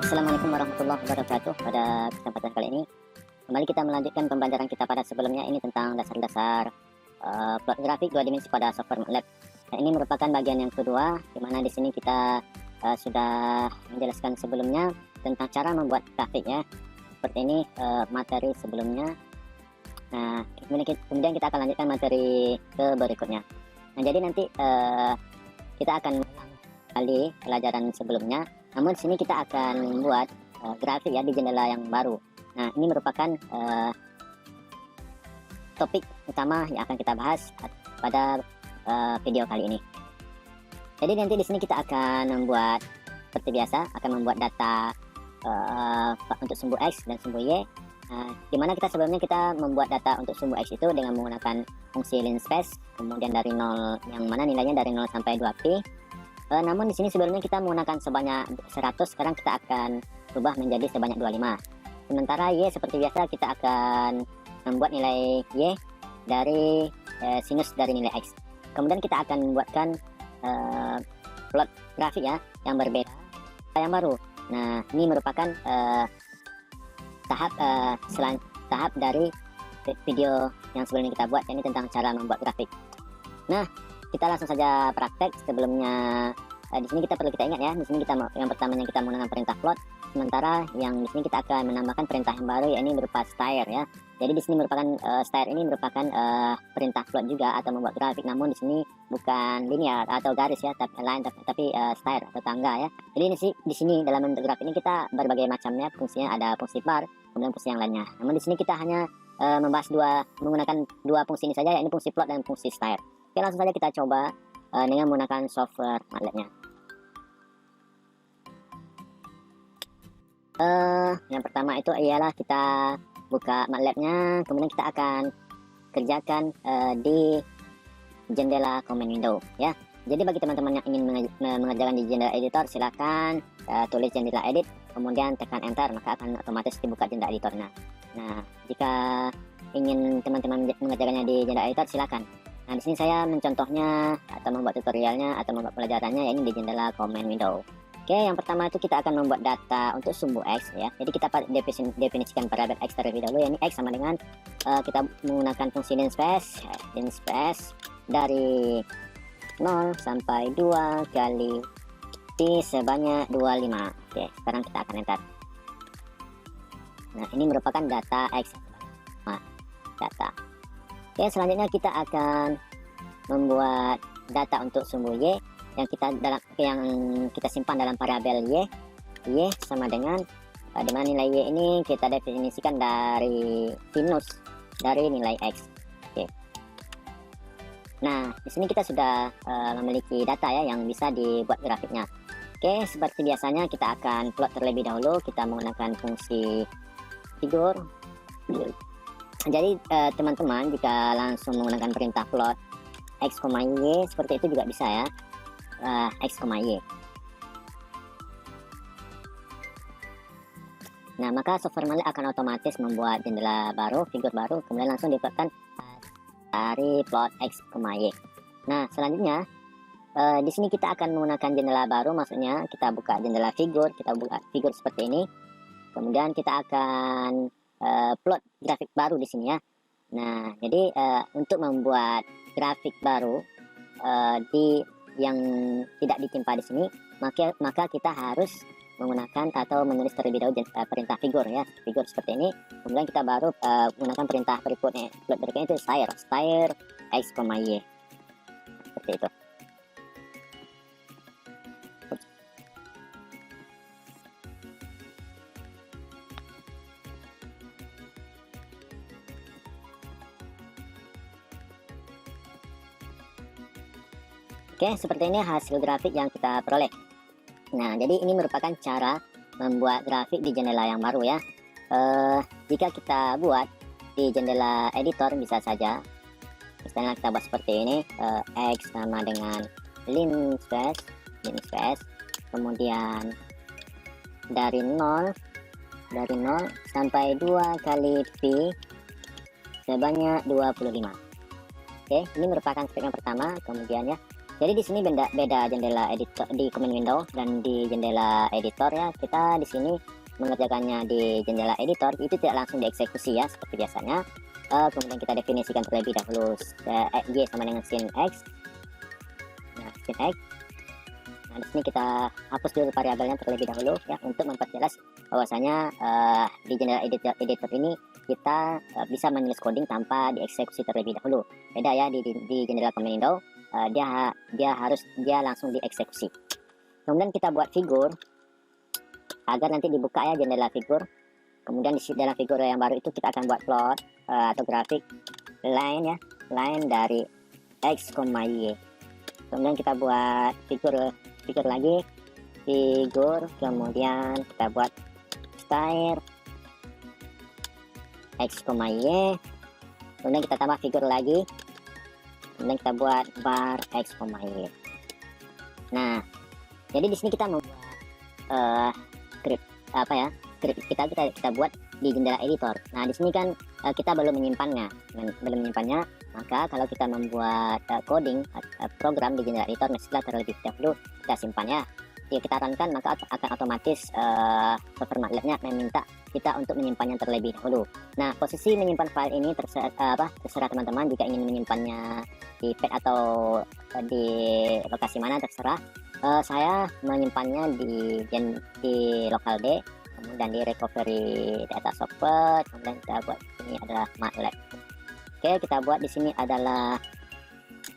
Assalamualaikum warahmatullahi wabarakatuh. Pada kesempatan kali ini kembali kita melanjutkan pembelajaran kita pada sebelumnya, ini tentang dasar-dasar plot grafik dua dimensi pada software MATLAB. Dan ini merupakan bagian yang kedua, di mana di sini kita sudah menjelaskan sebelumnya tentang cara membuat grafik ya. Seperti ini materi sebelumnya. Nah, kemudian kita akan lanjutkan materi ke berikutnya. Nah, jadi nanti kita akan mengulang kembali pelajaran sebelumnya. Namun di sini kita akan membuat grafik ya di jendela yang baru. Nah, ini merupakan topik utama yang akan kita bahas pada video kali ini. Jadi nanti di sini kita akan membuat seperti biasa, akan membuat data untuk sumbu X dan sumbu Y. Dimana kita sebelumnya kita membuat data untuk sumbu X itu dengan menggunakan fungsi linspace, kemudian dari 0 yang mana nilainya dari 0 sampai 2pi. Namun di sini sebelumnya kita menggunakan sebanyak 100, sekarang kita akan rubah menjadi sebanyak 25. Sementara Y seperti biasa kita akan membuat nilai Y dari sinus dari nilai X. Kemudian kita akan membuatkan plot grafik ya yang berbeda, yang baru. Nah, ini merupakan tahap dari video yang sebelumnya kita buat, ini tentang cara membuat grafik. Nah, kita langsung saja praktek. Sebelumnya di sini kita perlu kita ingat ya, di sini kita yang pertamanya kita menggunakan perintah plot, sementara yang di sini kita akan menambahkan perintah yang baru, yakni berupa style ya. Jadi di sini merupakan style ini merupakan perintah plot juga atau membuat grafik, namun di sini bukan linear atau garis ya, tapi style atau tangga ya. Jadi di sini dalam bentuk grafik ini kita berbagai macamnya fungsinya, ada fungsi bar, kemudian fungsi yang lainnya. Namun di sini kita hanya membahas menggunakan dua fungsi ini saja, yakni fungsi plot dan fungsi style. Oke, langsung saja kita coba dengan menggunakan software MATLAB-nya. Yang pertama itu ialah kita buka MATLAB-nya, kemudian kita akan kerjakan di jendela command window ya. Jadi bagi teman-teman yang ingin mengerjakan di jendela editor, silakan tulis jendela edit, kemudian tekan enter, maka akan otomatis dibuka jendela editornya. Nah, jika ingin teman-teman mengerjakannya di jendela editor, silakan. Nah, di sini saya mencontohnya atau membuat tutorialnya atau membuat pelajarannya ini di jendela command window. Oke, yang pertama itu kita akan membuat data untuk sumbu X ya. Jadi kita definisikan variabel X terlebih dahulu, yakni X sama dengan kita menggunakan fungsi linspace dari 0 sampai 2 kali pi sebanyak 25. Oke, sekarang kita akan enter. Nah, ini merupakan data X. Nah, data. Oke, selanjutnya kita akan membuat data untuk sumbu Y yang kita simpan dalam variabel Y sama dengan di mana nilai Y ini kita definisikan dari sinus dari nilai X. Oke. Nah, di sini kita sudah memiliki data ya yang bisa dibuat grafiknya. Oke, seperti biasanya kita akan plot terlebih dahulu, kita menggunakan fungsi figur. Jadi teman-teman jika langsung menggunakan perintah plot X, Y seperti itu juga bisa ya, X, Y. Nah, maka software MATLAB akan otomatis membuat jendela baru, figur baru, kemudian langsung diplotkan dari plot X, Y. Nah, selanjutnya di sini kita akan menggunakan jendela baru, maksudnya kita buka jendela figur, kita buka figur seperti ini, kemudian kita akan plot grafik baru di sini ya. Nah, jadi untuk membuat grafik baru yang tidak ditimpa di sini, maka kita harus menggunakan atau menulis terlebih dahulu perintah figur ya, figur seperti ini. Kemudian kita baru menggunakan perintah berikutnya, plot berikutnya itu style X, Y seperti itu. Oke, seperti ini hasil grafik yang kita peroleh. Nah, jadi ini merupakan cara membuat grafik di jendela yang baru ya. Jika kita buat di jendela editor bisa saja. Misalnya kita buat seperti ini, X sama dengan linspace, kemudian dari 0 sampai 2 kali pi sebanyak 25. Oke, ini merupakan step yang pertama. Kemudian ya, Jadi di sini beda jendela editor di command window dan di jendela editor ya. Kita di sini mengerjakannya di jendela editor itu tidak langsung dieksekusi ya seperti biasanya. Kemudian kita definisikan terlebih dahulu y sama dengan sin x. Nah, sin x. Nah, di sini kita hapus dulu variabelnya terlebih dahulu ya untuk memperjelas bahwasanya di jendela editor ini kita bisa menulis coding tanpa dieksekusi terlebih dahulu. Beda ya di jendela command window, dia langsung dieksekusi. Kemudian kita buat figur agar nanti dibuka ya jendela figur. Kemudian di dalam figur yang baru itu kita akan buat plot atau grafik line ya, line dari x, y. Kemudian kita buat figur lagi, figur, kemudian kita buat style x, y. Kemudian kita tambah figur lagi, kemudian kita buat bar x, y. Nah, jadi di sini kita membuat script script kita buat di jendela editor. Nah, di sini kan kita belum menyimpannya, maka kalau kita membuat coding program di jendela editor, mestilah terlebih dahulu kita simpan ya. Jika kita runkan maka akan otomatis software MATLAB-nya meminta kita untuk menyimpannya terlebih dahulu. Nah, posisi menyimpan file ini terserah teman-teman. Jika ingin menyimpannya di pad atau di lokasi mana terserah. Saya menyimpannya di local D, kemudian di recovery data software, kemudian kita buat ini adalah MATLAB. Oke, kita buat di sini adalah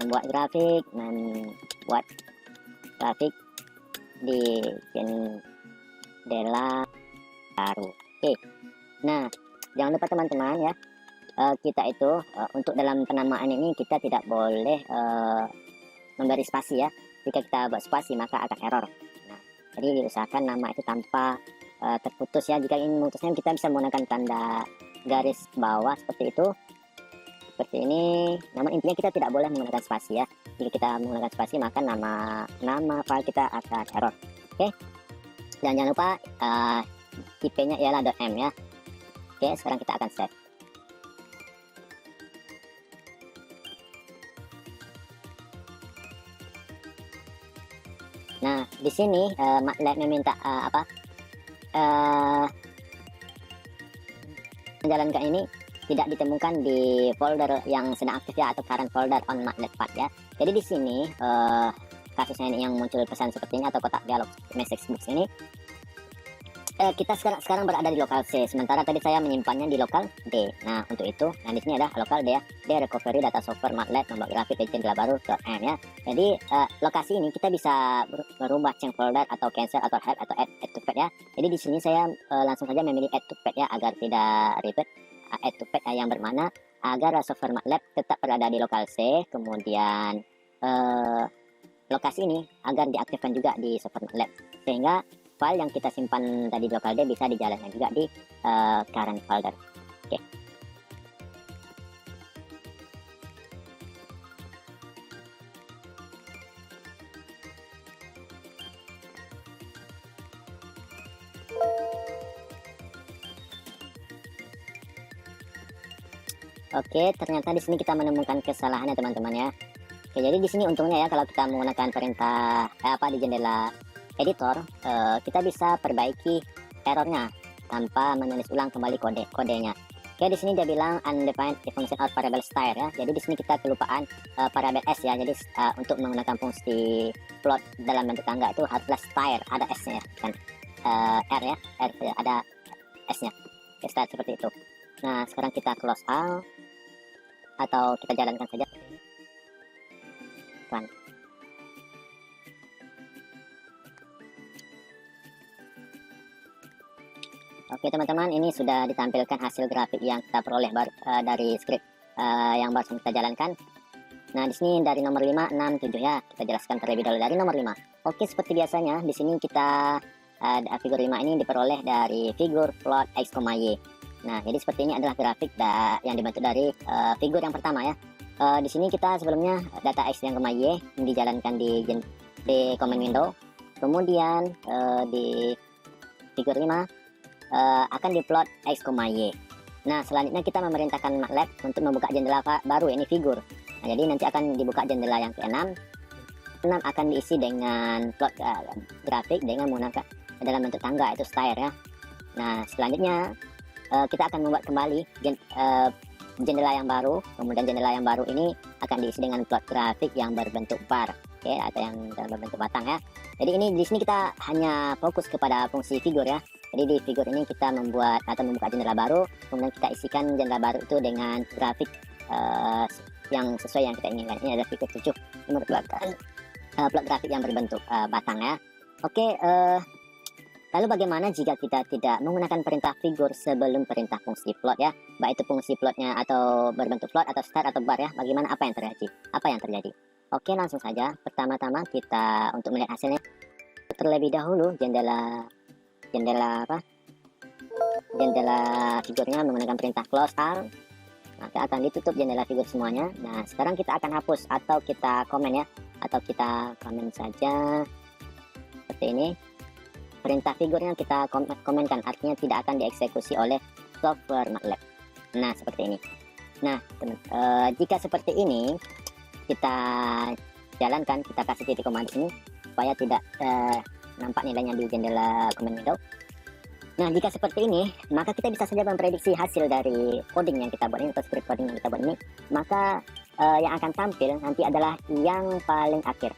membuat grafik di jendela baru. Oke, nah jangan lupa teman-teman ya, kita itu untuk dalam penamaan ini kita tidak boleh memberi spasi ya. Jika kita buat spasi maka akan error. Nah, jadi diusahakan nama itu tanpa terputus ya. Jika ingin memutusnya kita bisa menggunakan tanda garis bawah seperti itu, seperti ini. Namun intinya kita tidak boleh menggunakan spasi ya. Jika kita menggunakan spasi maka nama file kita akan error. Oke, dan jangan lupa tipenya ialah .m ya. Oke, sekarang kita akan save. Nah, di sini MATLAB meminta menjalankan ini tidak ditemukan di folder yang sedang aktif ya, atau current folder on MATLAB path ya. Jadi di sini kasusnya ini yang muncul pesan seperti ini atau kotak dialog message box ini, kita sekarang berada di lokal C, sementara tadi saya menyimpannya di lokal D. Nah, untuk itu, di sini ada lokal D ya, D recovery data software MATLAB nomor grafik jendela baru .m ya. Jadi lokasi ini kita bisa berubah change folder atau cancel atau hide atau add to pad ya. Jadi di sini saya langsung saja memilih add to pad ya agar tidak ribet. Add to pad yang bermana agar software MATLAB tetap berada di lokal C, kemudian lokasi ini agar diaktifkan juga di software MATLAB, sehingga file yang kita simpan tadi di local D bisa dijalankan juga di current folder. Oke. Oke, ternyata di sini kita menemukan kesalahan ya teman-teman ya. Oke, jadi di sini untungnya ya kalau kita menggunakan perintah di jendela editor, kita bisa perbaiki errornya tanpa menulis ulang kembali kodenya. Oke, di sini dia bilang undefined function out variable style ya. Jadi di sini kita kelupaan variabel s ya. Jadi untuk menggunakan fungsi plot dalam bentuk tangga itu haruslah style, ada s-nya kan, r ya, ada s-nya. Oke, style seperti itu. Nah, sekarang kita close all atau kita jalankan saja. Run. Oke teman-teman, ini sudah ditampilkan hasil grafik yang kita peroleh dari script yang baru kita jalankan. Nah, di sini dari nomor 5, 6, 7 ya. Kita jelaskan terlebih dahulu dari nomor 5. Oke, seperti biasanya di sini kita figur 5 ini diperoleh dari figur plot x, y. Nah, jadi seperti ini adalah grafik yang dibentuk dari figur yang pertama ya. Di sini kita sebelumnya data x dan y dijalankan di command window. Kemudian di figur 5 akan diplot x, y. Nah, selanjutnya kita memerintahkan MATLAB untuk membuka jendela baru, ini figur. Nah, jadi nanti akan dibuka jendela yang ke-6. 6 akan diisi dengan plot grafik dengan menggunakan dalam bentuk tangga, itu stair ya. Nah, selanjutnya kita akan membuat kembali jendela yang baru. Kemudian jendela yang baru ini akan diisi dengan plot grafik yang berbentuk bar, oke, atau yang berbentuk batang ya. Jadi ini di sini kita hanya fokus kepada fungsi figur ya. Jadi di figur ini kita membuat atau membuka jendela baru, kemudian kita isikan jendela baru itu dengan grafik yang sesuai yang kita inginkan. Ini adalah figur 7 yang merupakan plot grafik yang berbentuk batang ya. Oke, lalu bagaimana jika kita tidak menggunakan perintah figur sebelum perintah fungsi plot ya? Baik itu fungsi plotnya atau berbentuk plot atau start atau bar ya. Bagaimana, apa yang terjadi? Oke, langsung saja. Pertama-tama kita untuk melihat hasilnya terlebih dahulu jendela figurnya menggunakan perintah close all, maka akan ditutup jendela figur semuanya. Nah, sekarang kita akan hapus atau kita komen ya, atau kita komen saja seperti ini. Perintah figurnya kita komenkan, artinya tidak akan dieksekusi oleh software MATLAB. Nah, seperti ini. Nah, jika seperti ini kita jalankan, kita kasih titik koma di sini supaya tidak nampak nilainya di jendela command window. Nah, jika seperti ini, maka kita bisa saja memprediksi hasil dari coding yang kita buat ini, atau script coding yang kita buat ini. Maka yang akan tampil nanti adalah yang paling akhir,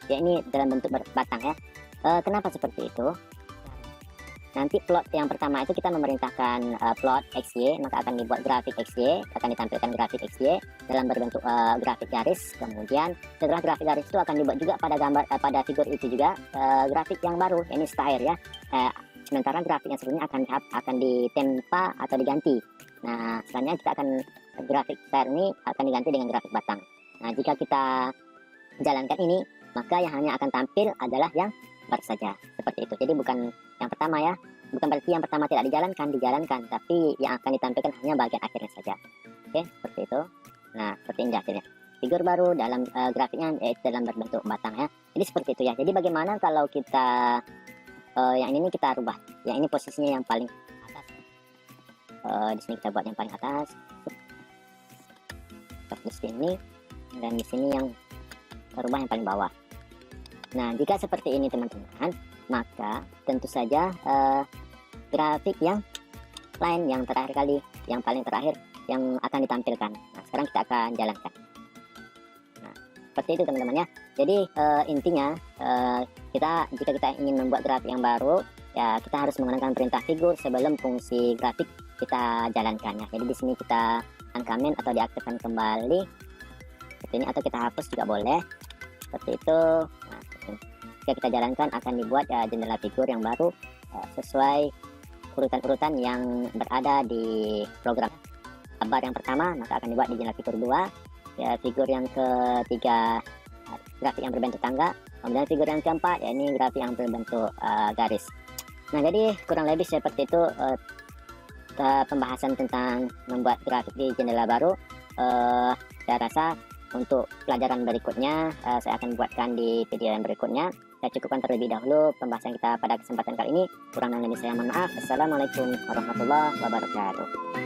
ya ini dalam bentuk batang ya. Kenapa seperti itu? Nanti plot yang pertama itu kita memerintahkan plot XY, maka akan dibuat grafik XY, akan ditampilkan grafik XY dalam berbentuk grafik garis. Kemudian setelah grafik garis itu akan dibuat juga pada gambar pada figur itu juga grafik yang baru, ini stair ya. Sementara grafik yang sebelumnya akan ditempa atau diganti. Nah, selanjutnya kita akan grafik stair ini akan diganti dengan grafik batang. Nah, jika kita jalankan ini, maka yang hanya akan tampil adalah yang bar saja, seperti itu. Jadi bukan yang pertama ya, bukan berarti yang pertama tidak dijalankan, tapi yang akan ditampilkan hanya bagian akhirnya saja. Oke, seperti itu. Nah, seperti ini hasilnya. Figur baru dalam grafiknya dalam berbentuk batang ya. Jadi seperti itu ya. Jadi bagaimana kalau kita yang ini kita rubah, yang ini posisinya yang paling atas. Di sini kita buat yang paling atas, di sini, dan di sini yang rubah yang paling bawah. Nah, jika seperti ini teman-teman, maka tentu saja grafik yang lain, yang terakhir kali, yang paling terakhir yang akan ditampilkan. Nah, sekarang kita akan jalankan. Nah, seperti itu teman-teman ya. Jadi intinya jika kita ingin membuat grafik yang baru ya, kita harus menggunakan perintah figur sebelum fungsi grafik kita jalankan ya. Jadi di sini kita uncomment atau diaktifkan kembali seperti ini, atau kita hapus juga boleh seperti itu. Nah, jika kita jalankan akan dibuat jendela figur yang baru sesuai urutan-urutan yang berada di program. Bar yang pertama maka akan dibuat di jendela figur 2 ya, figur yang ketiga grafik yang berbentuk tangga, kemudian figur yang keempat ya ini grafik yang berbentuk garis. Nah, jadi kurang lebih seperti itu pembahasan tentang membuat grafik di jendela baru. Saya rasa untuk pelajaran berikutnya saya akan buatkan di video yang berikutnya. Saya cukupkan terlebih dahulu pembahasan kita pada kesempatan kali ini. Kurang dan lebih saya mohon maaf. Assalamualaikum warahmatullahi wabarakatuh.